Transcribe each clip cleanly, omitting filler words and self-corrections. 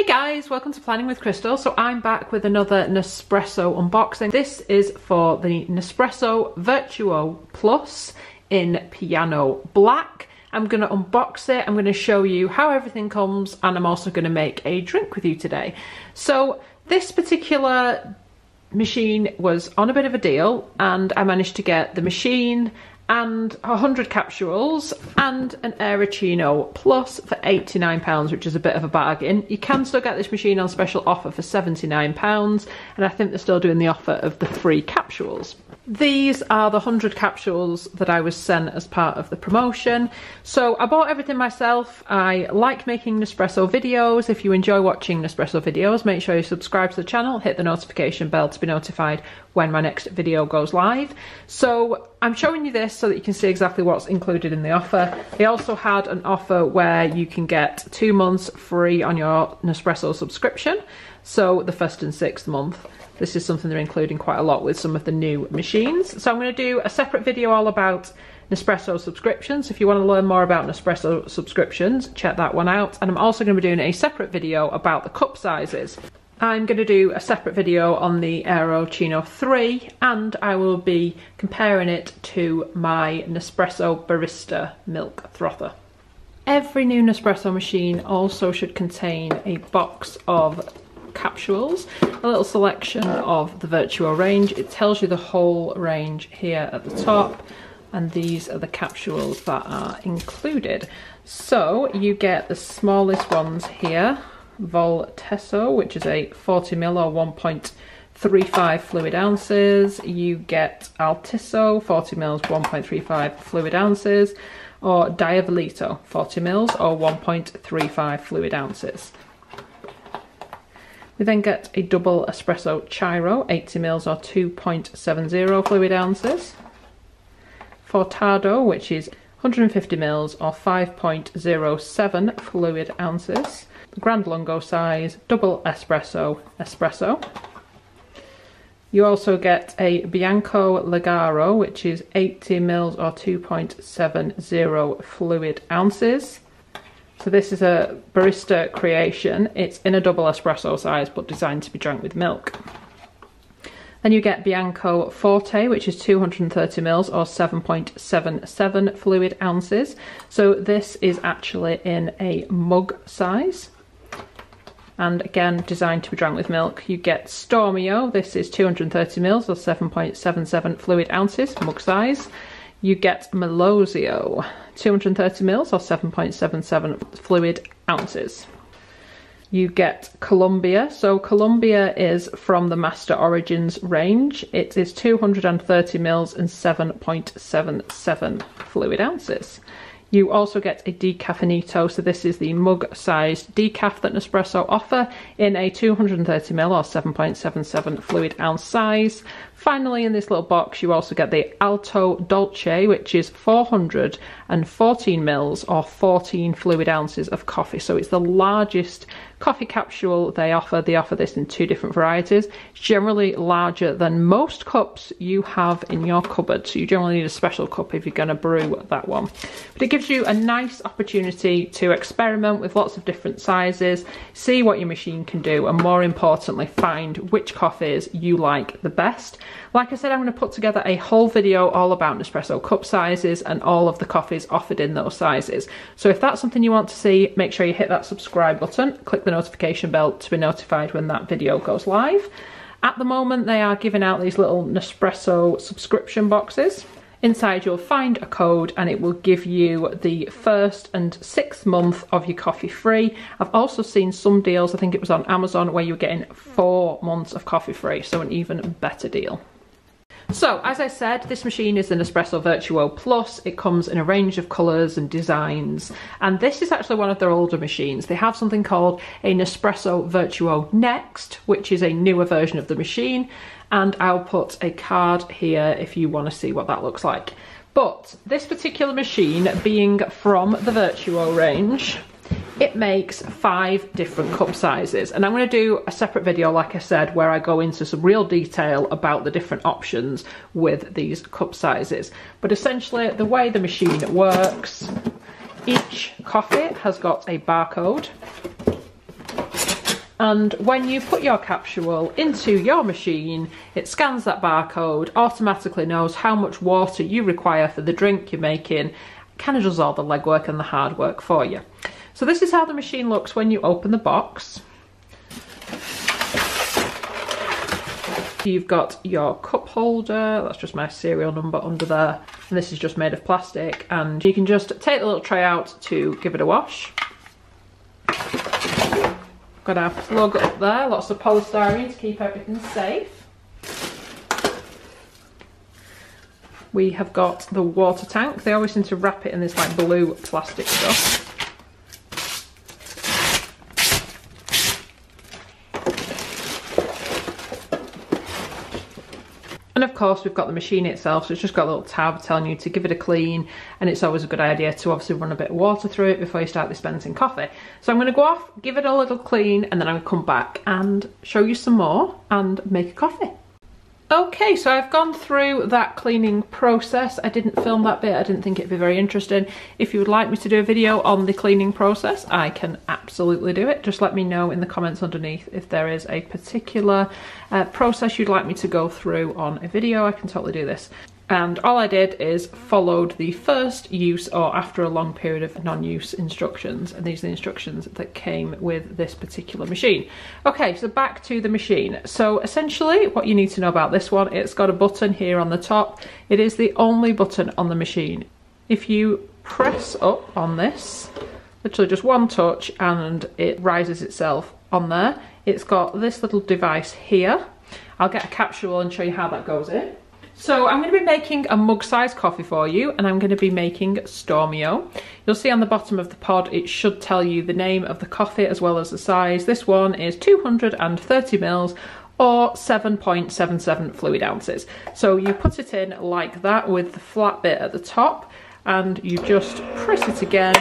Guys, welcome to Planning with Crystal. So I'm back with another Nespresso unboxing. This is for the Nespresso Vertuo Plus in Piano Black. I'm going to unbox it, I'm going to show you how everything comes, and I'm also going to make a drink with you today. So this particular machine was on a bit of a deal, and I managed to get the machine and 100 capsules and an Aeroccino Plus for £89, which is a bit of a bargain. You can still get this machine on special offer for £79, and I think they're still doing the offer of the free capsules. These are the 100 capsules that I was sent as part of the promotion. So I bought everything myself. I like making Nespresso videos. If you enjoy watching Nespresso videos, make sure you subscribe to the channel, hit the notification bell to be notified when my next video goes live. So I'm showing you this so that you can see exactly what's included in the offer. They also had an offer where you can get 2 months free on your Nespresso subscription. So the first and 6th month. This is something they're including quite a lot with some of the new machines. So I'm going to do a separate video all about Nespresso subscriptions. If you want to learn more about Nespresso subscriptions, check that one out. And I'm also going to be doing a separate video about the cup sizes. I'm going to do a separate video on the Aeroccino 3, and I will be comparing it to my Nespresso Barista milk frother. Every new Nespresso machine also should contain a box of capsules, a little selection of the Vertuo range. It tells you the whole range here at the top, and these are the capsules that are included. So you get the smallest ones here, Voltesso, which is a 40ml or 1.35 fluid ounces. You get Altisso, 40ml, 1.35 fluid ounces, or Diavolito, 40ml or 1.35 fluid ounces. We then get a double espresso Chiro, 80ml or 2.70 fluid ounces. Fortado, which is 150ml or 5.07 fluid ounces. The Grand Lungo size, double espresso, espresso. You also get a Bianco Legaro, which is 80ml or 2.70 fluid ounces. So this is a barista creation. It's in a double espresso size, but designed to be drank with milk. Then you get Bianco Forte, which is 230ml or 7.77 fluid ounces. So this is actually in a mug size, and again designed to be drank with milk. You get Stormio. This is 230ml or 7.77 fluid ounces, mug size. You get Melozio, 230ml or 7.77 fluid ounces. You get Columbia. So Columbia is from the Master Origins range. It is 230ml and 7.77 fluid ounces. You also get a Decaffeinito, so this is the mug-sized decaf that Nespresso offer in a 230ml or 7.77 fluid ounce size. Finally, in this little box, you also get the Alto Dolce, which is 414ml or 14 fluid ounces of coffee. So it's the largest coffee capsule they offer. They offer this in 2 different varieties. It's generally larger than most cups you have in your cupboard. So you generally need a special cup if you're going to brew that one. But it gives you a nice opportunity to experiment with lots of different sizes, see what your machine can do, and more importantly, find which coffees you like the best. Like I said, I'm going to put together a whole video all about Nespresso cup sizes and all of the coffees offered in those sizes. So if that's something you want to see, make sure you hit that subscribe button, click the notification bell to be notified when that video goes live. At the moment, they are giving out these little Nespresso subscription boxes. Inside you'll find a code, and it will give you the 1st and 6th month of your coffee free. I've also seen some deals, I think it was on Amazon, where you're getting 4 months of coffee free, so an even better deal. So, as I said, this machine is the Nespresso Vertuo Plus. It comes in a range of colours and designs, and this is actually one of their older machines. They have something called a Nespresso Vertuo Next, which is a newer version of the machine, and I'll put a card here if you want to see what that looks like. But this particular machine, being from the Vertuo range, it makes 5 different cup sizes, and I'm going to do a separate video, like I said, where I go into some real detail about the different options with these cup sizes. But essentially, the way the machine works, each coffee has got a barcode, And when you put your capsule into your machine, it scans that barcode, automatically knows how much water you require for the drink you're making, kind of does all the legwork and the hard work for you. So this is how the machine looks when you open the box. You've got your cup holder, that's just my serial number under there, and this is just made of plastic, and you can just take the little tray out to give it a wash. Got our plug up there, lots of polystyrene to keep everything safe. We have got the water tank. They always seem to wrap it in this like blue plastic stuff. And of course we've got the machine itself, so it's just got a little tab telling you to give it a clean, and it's always a good idea to obviously run a bit of water through it before you start dispensing coffee. So I'm going to go off, give it a little clean, and then I'm going to come back and show you some more and make a coffee. Okay, so I've gone through that cleaning process. I didn't film that bit, I didn't think it'd be very interesting. If you would like me to do a video on the cleaning process, I can absolutely do it. Just let me know in the comments underneath if there is a particular process you'd like me to go through on a video. I can totally do this. And all I did is followed the first use or after a long period of non-use instructions, and these are the instructions that came with this particular machine. Okay, so back to the machine. So essentially what you need to know about this one, it's got a button here on the top. It is the only button on the machine. If you press up on this, literally just one touch, and it rises itself on there. It's got this little device here. I'll get a capsule and show you how that goes in. So I'm going to be making a mug-sized coffee for you, and I'm going to be making Stormio. You'll see on the bottom of the pod it should tell you the name of the coffee as well as the size. This one is 230 mils or 7.77 fluid ounces. So you put it in like that with the flat bit at the top, and you just press it again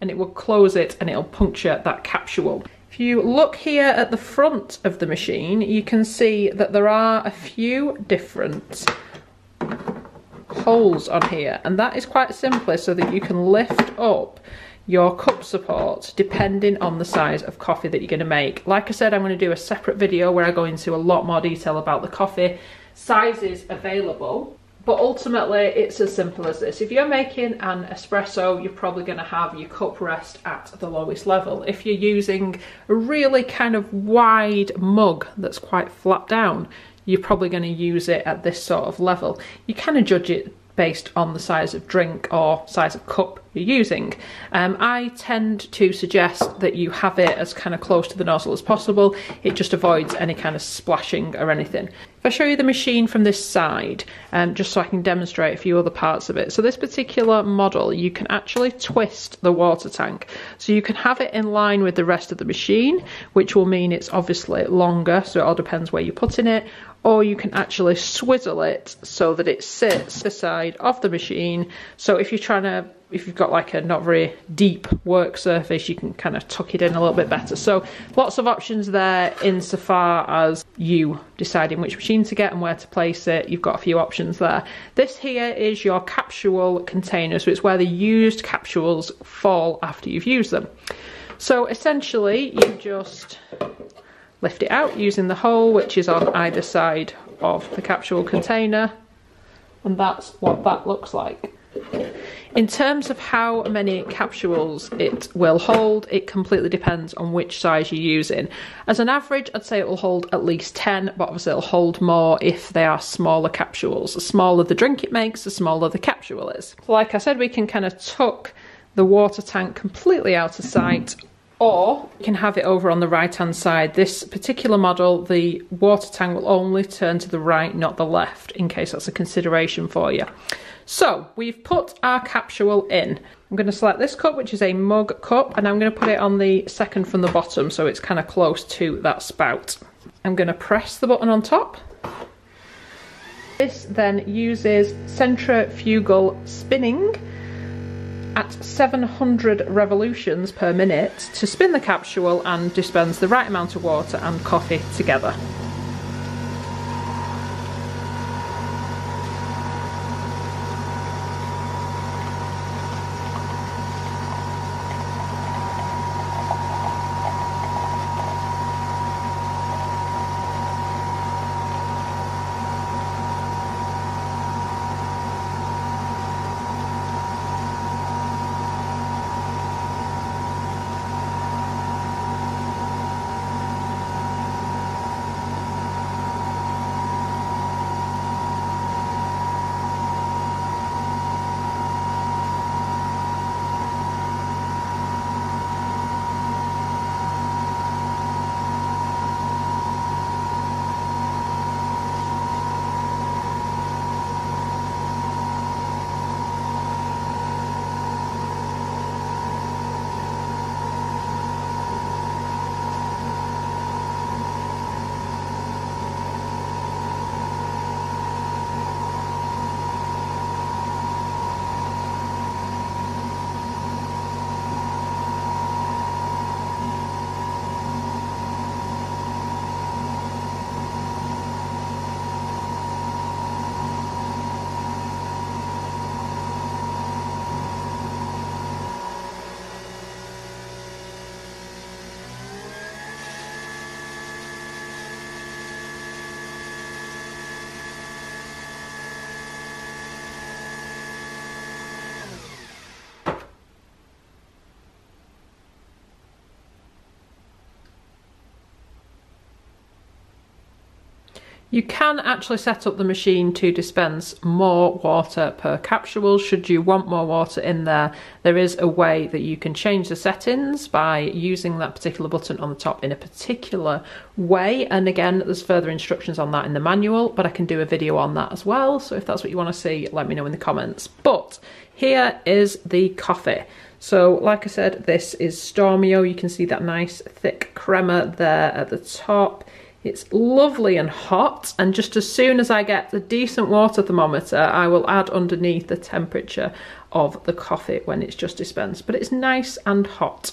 and it will close it and it'll puncture that capsule. If you look here at the front of the machine, you can see that there are a few different holes on here, and that is quite simply so that you can lift up your cup support depending on the size of coffee that you're going to make. Like I said, I'm going to do a separate video where I go into a lot more detail about the coffee sizes available, but ultimately it's as simple as this. If you're making an espresso, you're probably going to have your cup rest at the lowest level. If you're using a really kind of wide mug that's quite flat down, you're probably going to use it at this sort of level. You kind of judge it based on the size of drink or size of cup you're using. I tend to suggest that you have it as kind of close to the nozzle as possible. It just avoids any kind of splashing or anything. If I show you the machine from this side, just so I can demonstrate a few other parts of it. So this particular model, you can actually twist the water tank. So you can have it in line with the rest of the machine, which will mean it's obviously longer, so it all depends where you're putting it. Or you can actually swizzle it so that it sits the side of the machine. So if you've got like a not very deep work surface, you can kind of tuck it in a little bit better. So lots of options there insofar as you deciding which machine to get and where to place it. You've got a few options there. This here is your capsule container, so it's where the used capsules fall after you've used them. So essentially you just lift it out using the hole which is on either side of the capsule container, and that's what that looks like. In terms of how many capsules it will hold, it completely depends on which size you're using. As an average, I'd say it will hold at least 10, but obviously it'll hold more if they are smaller capsules. The smaller the drink it makes, the smaller the capsule is. So like I said, we can kind of tuck the water tank completely out of sight, or you can have it over on the right hand side. This particular model, the water tank will only turn to the right, not the left, in case that's a consideration for you. So we've put our capsule in. I'm going to select this cup, which is a mug cup, and I'm going to put it on the second from the bottom so it's kind of close to that spout. I'm going to press the button on top. This then uses centrifugal spinning at 700 revolutions per minute to spin the capsule and dispense the right amount of water and coffee together. You can actually set up the machine to dispense more water per capsule. Should you want more water in there, there is a way that you can change the settings by using that particular button on the top in a particular way. And again, there's further instructions on that in the manual, but I can do a video on that as well. So if that's what you want to see, let me know in the comments. But here is the coffee. So like I said, this is Stormio. You can see that nice thick crema there at the top. It's lovely and hot, and just as soon as I get the decent water thermometer, I will add underneath the temperature of the coffee when it's just dispensed. But it's nice and hot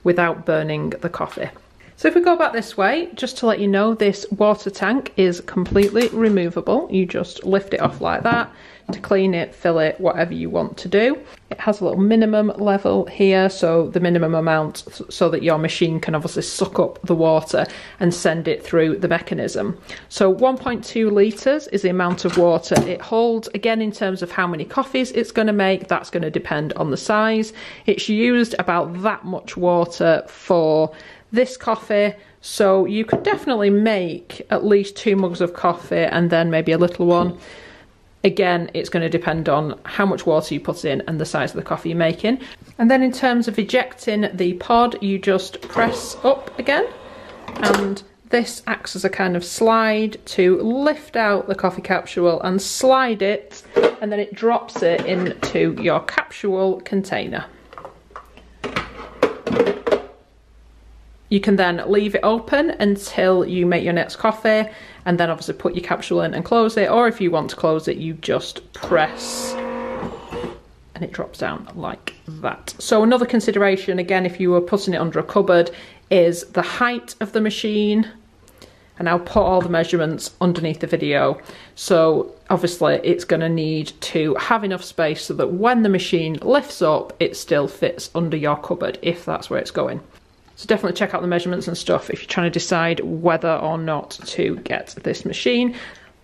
without burning the coffee. So if we go back this way, just to let you know, this water tank is completely removable. You just lift it off like that to clean it, fill it, whatever you want to do. It has a little minimum level here, so the minimum amount so that your machine can obviously suck up the water and send it through the mechanism. So 1.2 litres is the amount of water it holds. Again, in terms of how many coffees it's going to make, that's going to depend on the size. It's used about that much water for this coffee, so you could definitely make at least 2 mugs of coffee and then maybe a little one. Again, it's going to depend on how much water you put in and the size of the coffee you're making. And then in terms of ejecting the pod, you just press up again, and this acts as a kind of slide to lift out the coffee capsule and slide it, and then it drops it into your capsule container. You can then leave it open until you make your next coffee, and then obviously put your capsule in and close it, or if you want to close it, you just press and it drops down like that. So another consideration, again, if you were putting it under a cupboard, is the height of the machine. And I'll put all the measurements underneath the video. So obviously it's going to need to have enough space so that when the machine lifts up, it still fits under your cupboard, if that's where it's going. So definitely check out the measurements and stuff if you're trying to decide whether or not to get this machine.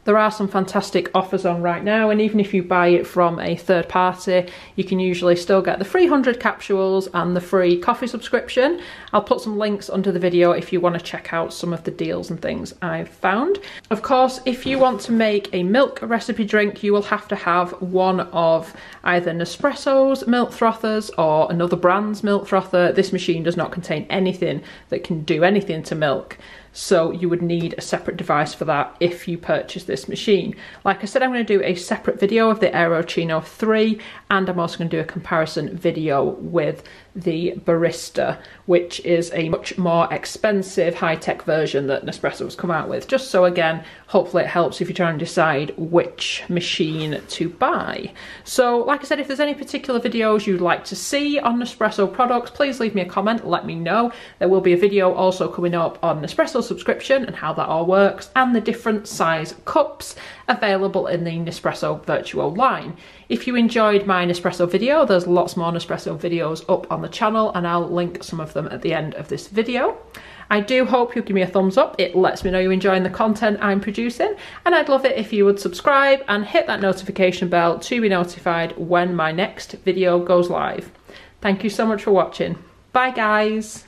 There are some fantastic offers on right now, and even if you buy it from a third party, you can usually still get the 300 capsules and the free coffee subscription. I'll put some links under the video if you want to check out some of the deals and things I've found. Of course, if you want to make a milk recipe drink, you will have to have one of either Nespresso's milk frothers or another brand's milk frother. This machine does not contain anything that can do anything to milk, so you would need a separate device for that if you purchase this machine. Like I said, I'm going to do a separate video of the Aerochino 3, and I'm also going to do a comparison video with the Barista, which is a much more expensive high-tech version that Nespresso has come out with. Just so, again, hopefully it helps if you're trying to decide which machine to buy. So, like I said, if there's any particular videos you'd like to see on Nespresso products, please leave me a comment, let me know. There will be a video also coming up on Nespresso subscription and how that all works, and the different size cups available in the Nespresso Vertuo line. If you enjoyed my Nespresso video, there's lots more Nespresso videos up on the channel, and I'll link some of them at the end of this video. I do hope you'll give me a thumbs up. It lets me know you're enjoying the content I'm producing, and I'd love it if you would subscribe and hit that notification bell to be notified when my next video goes live. Thank you so much for watching. Bye guys.